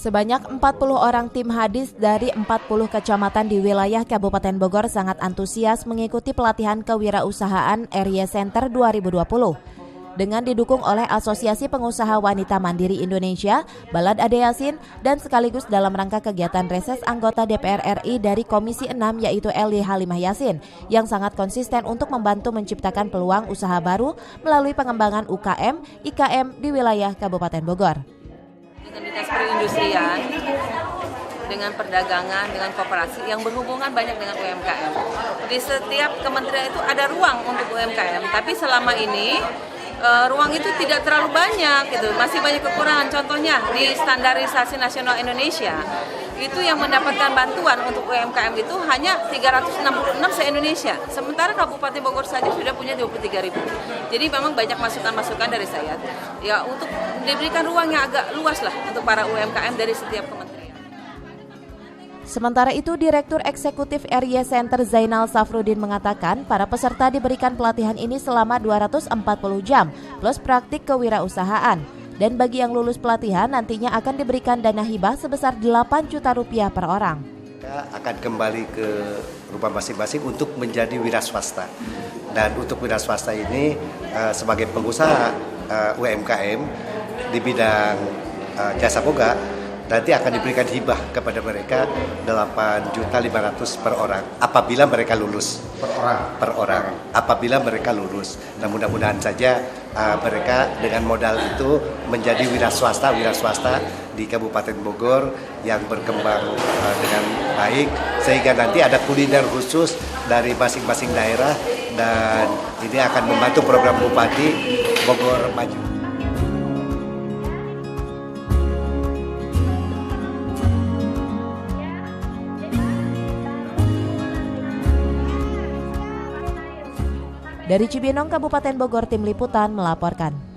Sebanyak 40 orang tim hadis dari 40 kecamatan di wilayah Kabupaten Bogor sangat antusias mengikuti pelatihan kewirausahaan Area Center 2020. Dengan didukung oleh Asosiasi Pengusaha Wanita Mandiri Indonesia, Balad Ade Yasin, dan sekaligus dalam rangka kegiatan reses anggota DPR RI dari Komisi 6 yaitu Eli Halimah Yasin, yang sangat konsisten untuk membantu menciptakan peluang usaha baru melalui pengembangan UKM, IKM di wilayah Kabupaten Bogor. Dengan dinas perindustrian, dengan perdagangan, dengan koperasi yang berhubungan banyak dengan UMKM. Di setiap kementerian itu ada ruang untuk UMKM, tapi selama ini ruang itu tidak terlalu banyak, gitu. Masih banyak kekurangan. Contohnya di Standarisasi Nasional Indonesia, itu yang mendapatkan bantuan untuk UMKM itu hanya 366 se-Indonesia. Sementara Kabupaten Bogor saja sudah punya 23.000. Jadi memang banyak masukan-masukan dari saya. Ya untuk diberikan ruang yang agak luas lah untuk para UMKM dari setiap kementerian. Sementara itu, Direktur Eksekutif Area Center Zainal Safruddin mengatakan para peserta diberikan pelatihan ini selama 240 jam plus praktik kewirausahaan. Dan bagi yang lulus pelatihan nantinya akan diberikan dana hibah sebesar 8 juta rupiah per orang. Kita akan kembali ke rumah masing-masing untuk menjadi wira swasta. Dan untuk wira swasta ini sebagai pengusaha UMKM di bidang jasa boga, nanti akan diberikan hibah kepada mereka 8.500.000 per orang apabila mereka lulus. Per orang. Apabila mereka lulus. Nah, mudah-mudahan saja mereka dengan modal itu menjadi wira swasta di Kabupaten Bogor yang berkembang dengan baik, sehingga nanti ada kuliner khusus dari masing-masing daerah, dan ini akan membantu program Bupati Bogor Maju. Dari Cibinong, Kabupaten Bogor, Tim Liputan melaporkan.